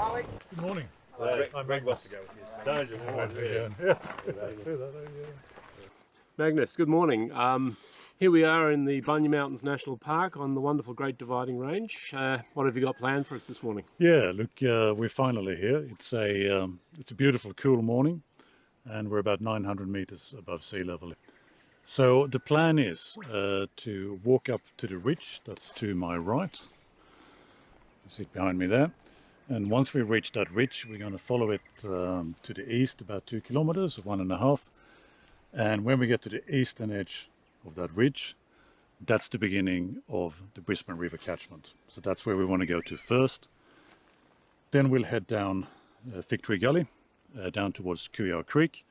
Good morning. I'm Greg wants to go with you. Magnus, good morning. Here we are in the Bunya Mountains National Park on the wonderful Great Dividing Range. What have you got planned for us this morning? Yeah, look, we're finally here. It's a beautiful, cool morning, and we're about 900 meters above sea level. So the plan is to walk up to the ridge that's to my right. You see it behind me there. And once we reach that ridge, we're going to follow it to the east about 2 kilometers, 1.5. And when we get to the eastern edge of that ridge, that's the beginning of the Brisbane River catchment. So that's where we want to go to first. Then we'll head down Tree Gully, down towards Cooyar Creek,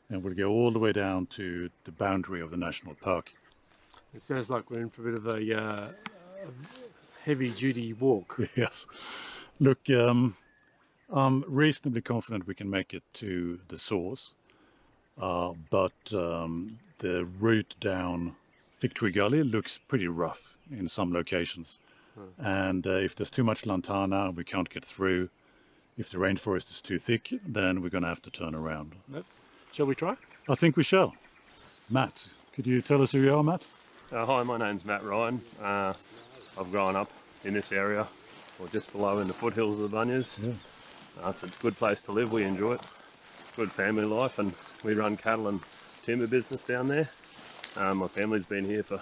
and we'll go all the way down to the boundary of the national park. It sounds like we're in for a bit of a heavy-duty walk. Yes. Look, I'm reasonably confident we can make it to the source, but the route down Tree Gully looks pretty rough in some locations. And if there's too much Lantana, we can't get through. If the rainforest is too thick, then we're going to have to turn around. Yep. Shall we try? I think we shall. Matt, could you tell us who you are, Matt? Hi, my name's Matt Ryan. I've grown up in this area, or just below in the foothills of the Bunyas. Yeah. It's a good place to live, we enjoy it. Good family life, and we run cattle and timber business down there. My family's been here for,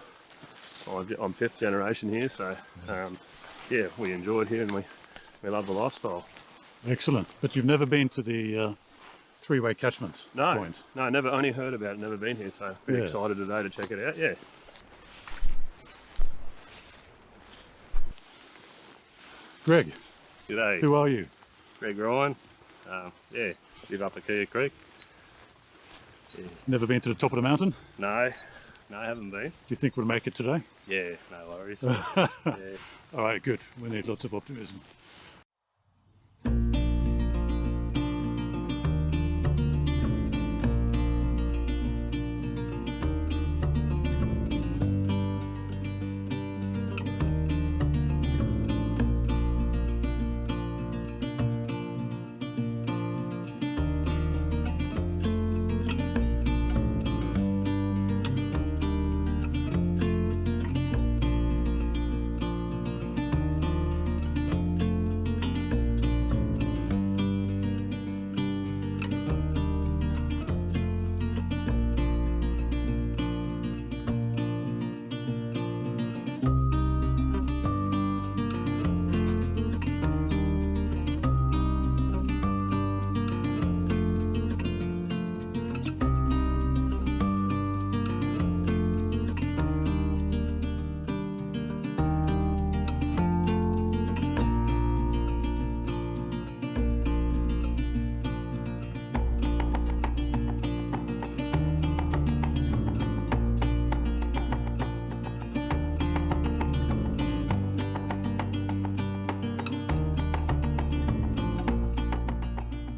I'm 5th generation here, so yeah, we enjoy it here and we love the lifestyle. Excellent. But you've never been to the three-way catchment points? No, never, only heard about it, never been here, so pretty excited today to check it out, yeah. Greg, G'day. who are you? Greg Ryan, yeah, live up at Cooyar Creek. Yeah. Never been to the top of the mountain? No, I haven't been. Do you think we'll make it today? Yeah, no worries. Yeah. All right, good. We need lots of optimism.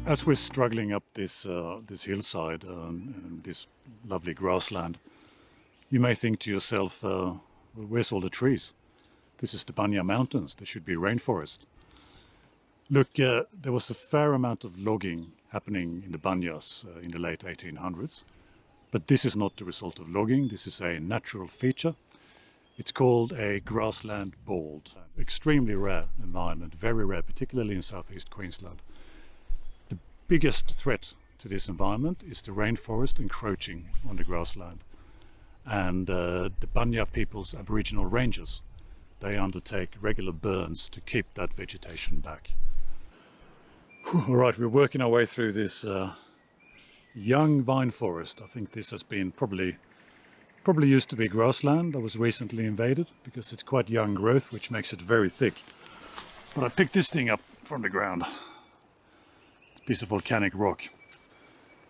As we're struggling up this hillside and this lovely grassland, you may think to yourself, well, where's all the trees? This is the Bunya Mountains, there should be rainforest. Look, there was a fair amount of logging happening in the Bunyas in the late 1800s, but this is not the result of logging, this is a natural feature. It's called a Grassland Bald. Extremely rare environment, very rare, particularly in southeast Queensland. Biggest threat to this environment is the rainforest encroaching on the grassland, and the Bunya people's Aboriginal rangers, they undertake regular burns to keep that vegetation back. All right, we're working our way through this young vine forest. I think this has been probably used to be grassland. That was recently invaded because it's quite young growth, which makes it very thick. But I picked this thing up from the ground. Piece of volcanic rock.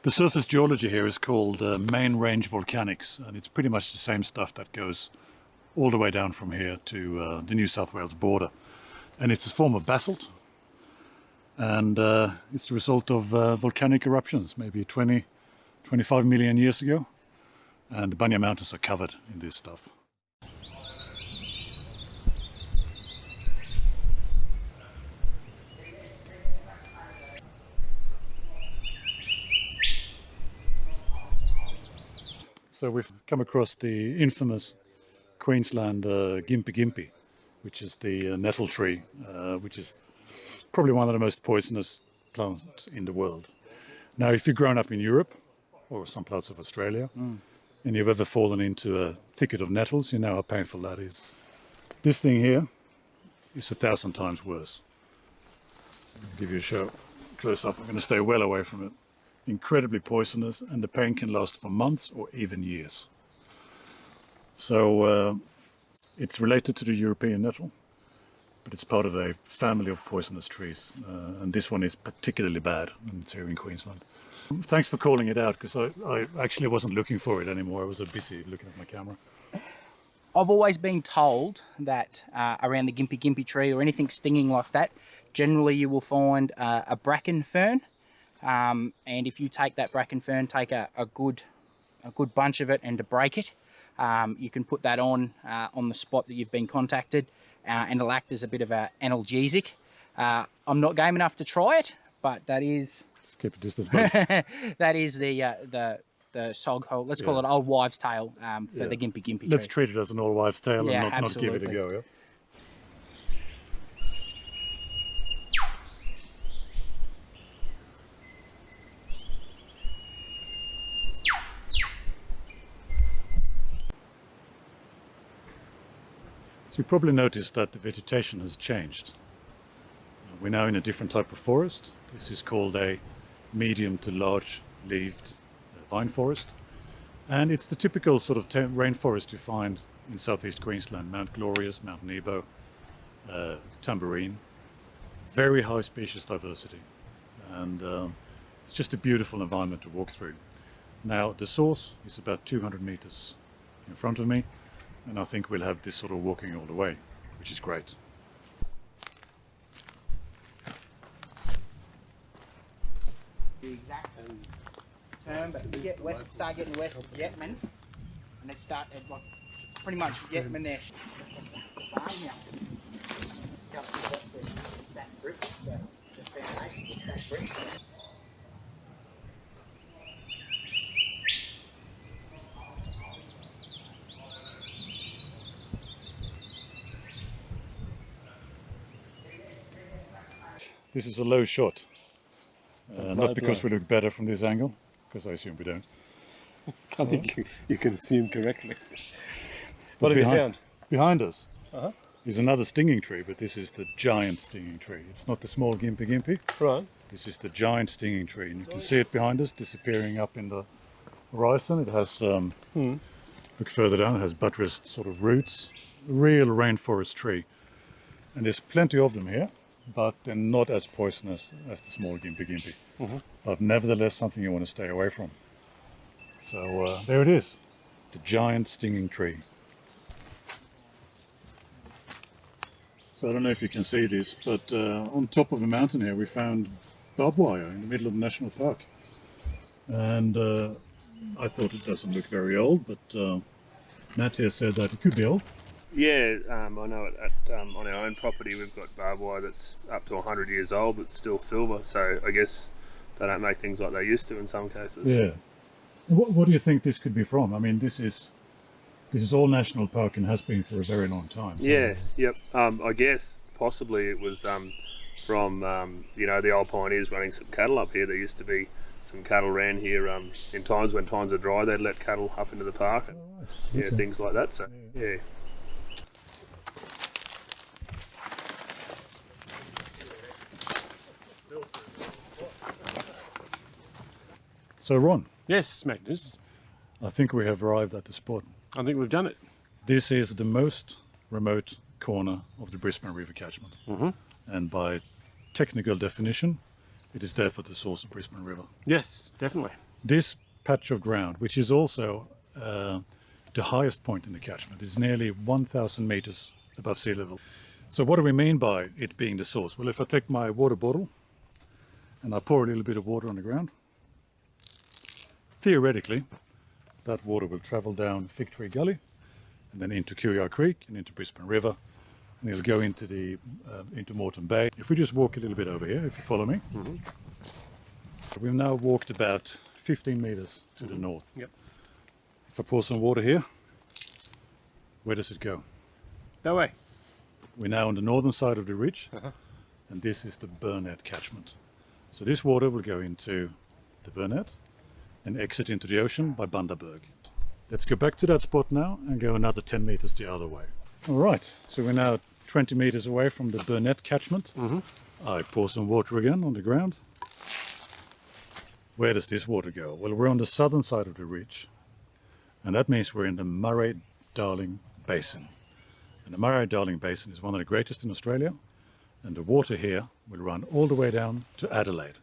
The surface geology here is called main range volcanics, and it's pretty much the same stuff that goes all the way down from here to the New South Wales border. And it's a form of basalt, and it's the result of volcanic eruptions maybe 25 million years ago, and the Bunya Mountains are covered in this stuff. So we've come across the infamous Queensland Gympie, which is the nettle tree, which is probably one of the most poisonous plants in the world. Now, if you've grown up in Europe or some parts of Australia, and you've ever fallen into a thicket of nettles, you know how painful that is. This thing here is 1,000 times worse. I'll give you a show close up. I'm going to stay well away from it. Incredibly poisonous, and the pain can last for months or even years. So it's related to the European nettle, but it's part of a family of poisonous trees, and this one is particularly bad, and it's here in Queensland. Thanks for calling it out, because I actually wasn't looking for it anymore. I was busy looking at my camera. I've always been told that around the Gympie tree or anything stinging like that, generally you will find a bracken fern, and if you take that bracken fern, take a good bunch of it and to break it, you can put that on the spot that you've been contacted, and it'll act as a bit of an analgesic. I'm not game enough to try it, but that is... Just keep a distance, bud. that is the sog hole. Let's call it old wives' tale for the Gympie tree. Let's treat it as an old wives' tale Yeah, and not give it a go. Yeah? So you probably noticed that the vegetation has changed. We're now in a different type of forest. This is called a medium to large leaved vine forest, and it's the typical sort of rainforest you find in southeast Queensland: Mount Glorious, Mount Nebo, Tambourine. Very high species diversity, and it's just a beautiful environment to walk through. Now the source is about 200 meters in front of me, and I think we'll have this sort of walking all the way, which is great. The exact term, but you get west, start getting west of Yetman, and they start at like pretty much Yetman there. This is a low shot, not because we look better from this angle, because I assume we don't. I think you can assume correctly. What have you found? Behind us is another stinging tree, but this is the giant stinging tree. It's not the small Gympie. Right. This is the giant stinging tree, and you can see it behind us, disappearing up in the horizon. It has, look further down, it has buttressed sort of roots. A real rainforest tree. And there's plenty of them here, but they're not as poisonous as the small Gympie. But nevertheless something you want to stay away from. So there it is, the giant stinging tree. So I don't know if you can see this, but on top of a mountain here we found barbed wire in the middle of the national park. And I thought it doesn't look very old, but Matt here said that it could be old. Yeah, I know on our own property we've got barbed wire that's up to 100 years old but still silver, so I guess they don't make things like they used to in some cases. Yeah. What do you think this could be from? I mean, this is all national park and has been for a very long time. So. Yeah, yep. I guess possibly it was from the old pioneers running some cattle up here. There used to be some cattle ran here in times when times are dry. They'd let cattle up into the park and Okay. things like that. So yeah. So Ron, Yes, Magnus. I think we have arrived at the spot. I think we've done it. This is the most remote corner of the Brisbane River catchment. And by technical definition, it is therefore the source of Brisbane River. Yes, definitely. This patch of ground, which is also the highest point in the catchment, is nearly 1,000 meters above sea level. So what do we mean by it being the source? Well, if I take my water bottle and I pour a little bit of water on the ground, theoretically, that water will travel down Tree Gully and then into Cooyar Creek and into Brisbane River, and it'll go into into Moreton Bay. If we just walk a little bit over here, if you follow me, we've now walked about 15 meters to the north. Yep. If I pour some water here, where does it go? That way. We're now on the northern side of the ridge, and this is the Burnett Catchment. So this water will go into the Burnett and exit into the ocean by Bundaberg. Let's go back to that spot now and go another 10 meters the other way. All right, so we're now 20 meters away from the Burnett Catchment. I pour some water again on the ground. Where does this water go? Well, we're on the southern side of the ridge, and that means we're in the Murray-Darling Basin. And the Murray-Darling Basin is one of the greatest in Australia, and the water here will run all the way down to Adelaide.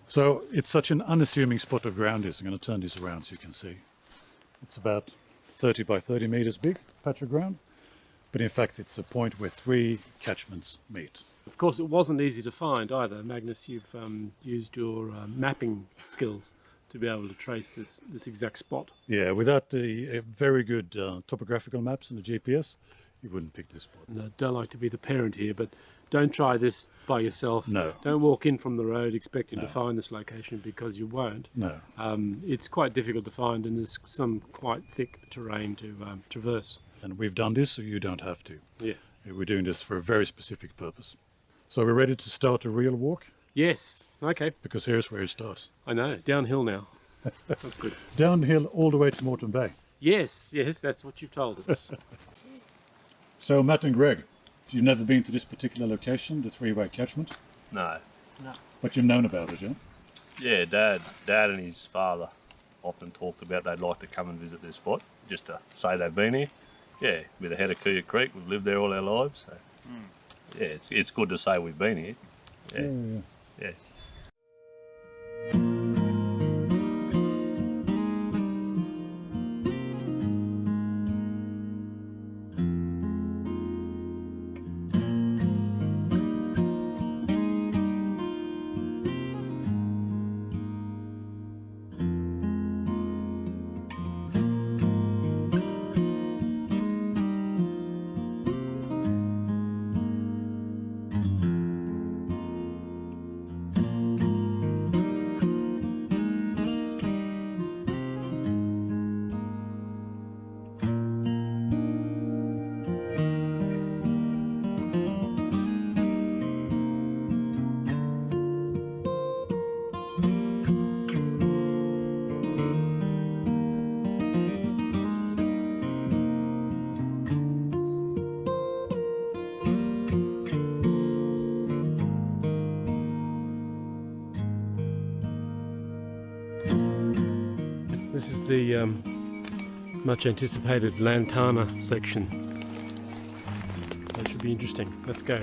So it's such an unassuming spot of ground. I'm going to turn this around so you can see. It's about 30 by 30 meters big patch of ground, but in fact it's a point where 3 catchments meet. Of course, it wasn't easy to find either. Magnus, you've used your mapping skills to be able to trace this exact spot. Yeah, without the very good topographical maps and the GPS, you wouldn't pick this spot. And I don't like to be the parent here, but don't try this by yourself. No. Don't walk in from the road expecting to find this location, because you won't. No. It's quite difficult to find, and there's some quite thick terrain to traverse. And we've done this so you don't have to. Yeah. We're doing this for a very specific purpose. So we're ready to start a real walk, Yes. Okay. because here's where it starts. I know. Downhill now. That's good. Downhill all the way to Moreton Bay. Yes. Yes. That's what you've told us. So Matt and Greg, you've never been to this particular location, the 3-way catchment, No. but you've known about it, yeah? Yeah, Dad and his father often talked about they'd like to come and visit this spot, just to say they've been here. Yeah, we're the head of Cooyar Creek. We've lived there all our lives. So. Yeah, it's good to say we've been here. Yeah. This is the much anticipated Lantana section. That should be interesting. Let's go.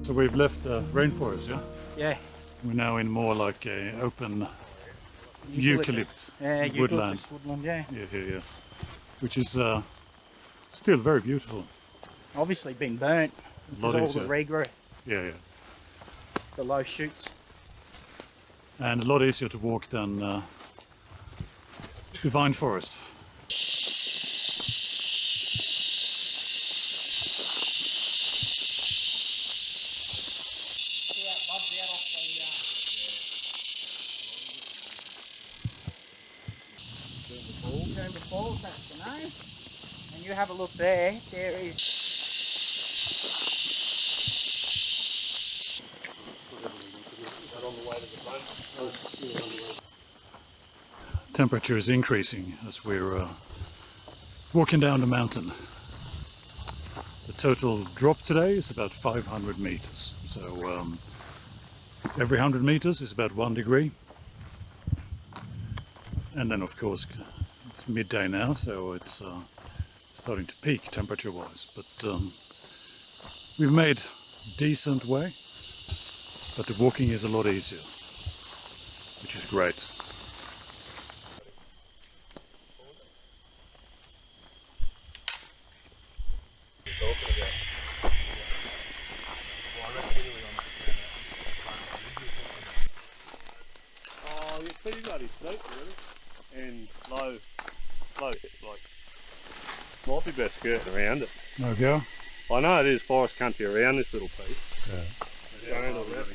So we've left the rainforest, yeah? Yeah. We're now in more like a open eucalypt Yeah, woodland. eucalyptus woodland, yeah. Yeah. Which is Still very beautiful. Obviously been burnt Lot because all the easier. regrowth, Yeah. the low shoots. And a lot easier to walk than the vine forest. Turn the falls, that's the name. And you have a look there, there is Temperature is increasing as we're walking down the mountain. The total drop today is about 500 meters. So every 100 meters is about 1 degree. And then of course it's midday now, so it's starting to peak temperature wise. But we've made decent way, but the walking is a lot easier, which is great. Oh, you're pretty bloody steep, really. And low, like, might be best skirting around it. There we go. I know it is forest country around this little piece. Yeah. Going all that.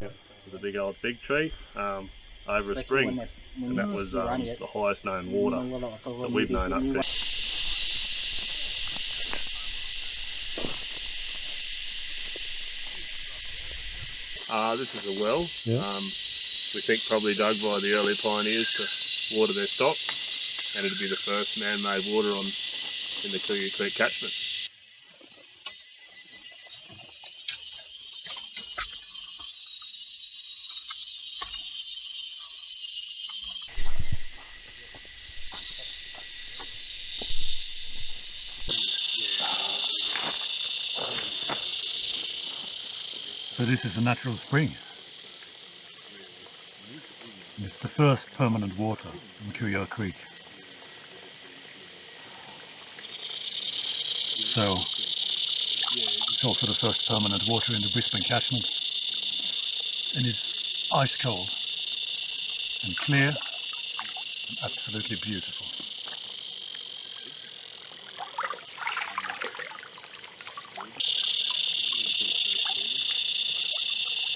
It was a big old fig tree over a spring, and that was the highest known water that we've known up there. This is a well. Yeah. We think probably dug by the early pioneers to water their stock, and it'd be the first man-made water in the Cooyar Creek catchment. So this is a natural spring. And it's the first permanent water in Cooyar Creek. So it's also the first permanent water in the Brisbane Catchment. And it's ice cold and clear and absolutely beautiful.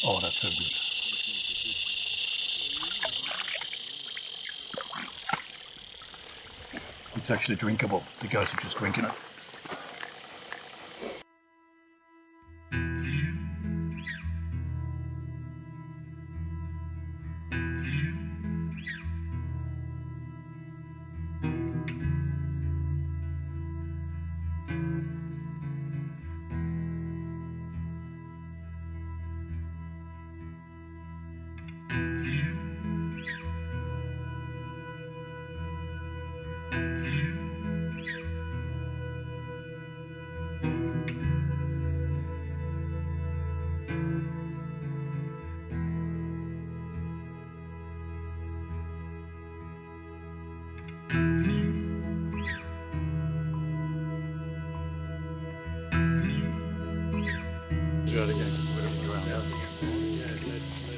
Oh, that's so good. It's actually drinkable. The guys are just drinking it.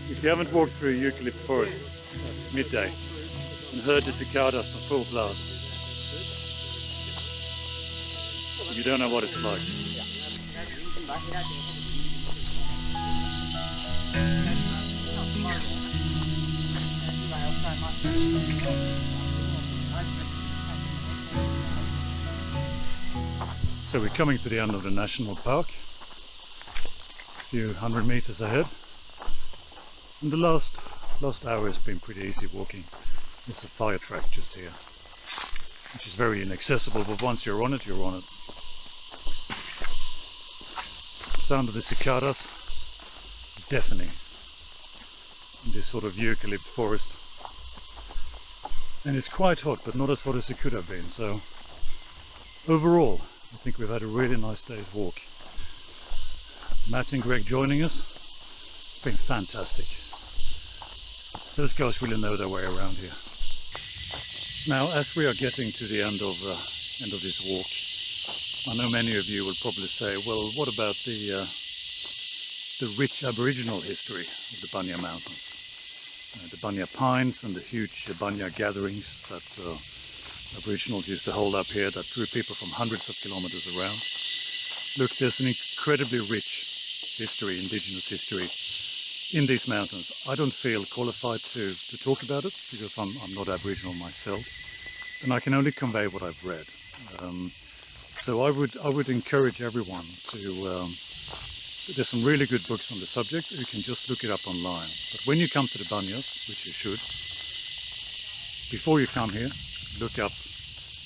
If you haven't walked through Eucalypt forest midday and heard the cicadas for full blast, you don't know what it's like. So we're coming to the end of the national park, a few 100 meters ahead. And the last hour has been pretty easy walking. There's a fire track just here, which is very inaccessible, but once you're on it, you're on it. Sound of the cicadas, deafening in this sort of eucalypt forest. And it's quite hot, but not as hot as it could have been, so overall I think we've had a really nice day's walk. Matt and Greg joining us. It's been fantastic. Those guys really know their way around here. Now, as we are getting to the end of this walk, I know many of you will probably say, well, what about the rich Aboriginal history of the Bunya Mountains? The Bunya Pines and the huge Bunya gatherings that Aboriginals used to hold up here that drew people from hundreds of kilometres around. Look, there's an incredibly rich history, indigenous history in these mountains. I don't feel qualified to talk about it because I'm not Aboriginal myself, and I can only convey what I've read. So I would encourage everyone to, there's some really good books on the subject. You can just look it up online. But when you come to the Bunyas, which you should, before you come here, look up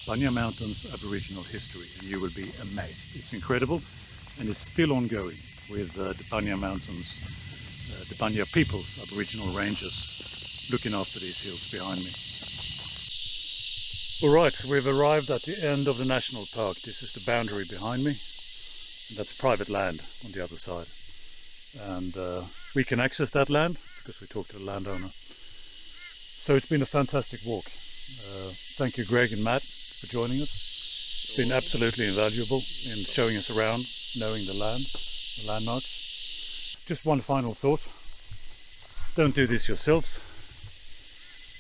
Bunya Mountains Aboriginal history and you will be amazed. It's incredible, and it's still ongoing with the Bunya Mountains, the Bunya people's Aboriginal rangers looking after these hills behind me. Alright, so we've arrived at the end of the national park. This is the boundary behind me, and that's private land on the other side. And we can access that land because we talked to the landowner. So it's been a fantastic walk. Thank you, Greg and Matt, for joining us. It's been absolutely invaluable in showing us around, knowing the land, the landmarks. Just one final thought. Don't do this yourselves.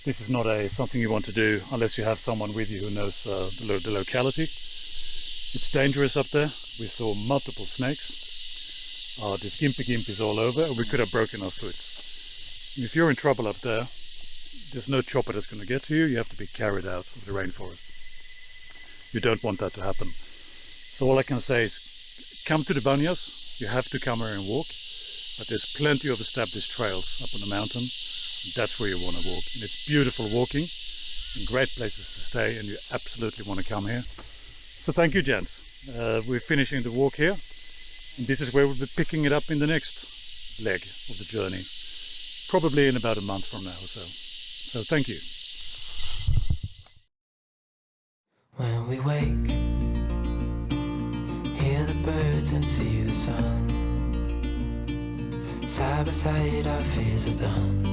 This is not something you want to do unless you have someone with you who knows the locality. It's dangerous up there. We saw multiple snakes. There's gimpy all over, and we could have broken our foots. And if you're in trouble up there, there's no chopper that's going to get to you. You have to be carried out of the rainforest. You don't want that to happen. So all I can say is come to the Bunyas. You have to come here and walk, but there's plenty of established trails up on the mountain. That's where you want to walk, and it's beautiful walking and great places to stay, and you absolutely want to come here. So thank you, gents. We're finishing the walk here, and this is where we'll be picking it up in the next leg of the journey, probably in about a month from now or so. So thank you. When we wake, hear the birds and see the sun. Side by side our fears are done.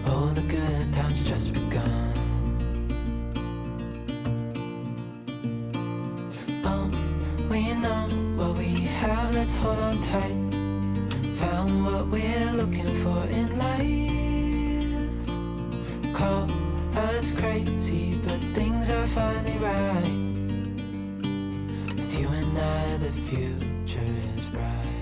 All the good times just begun. Oh, we know what we have, let's hold on tight. Found what we're looking for in life. Call us crazy, but things are finally right. With you and I, the future is bright.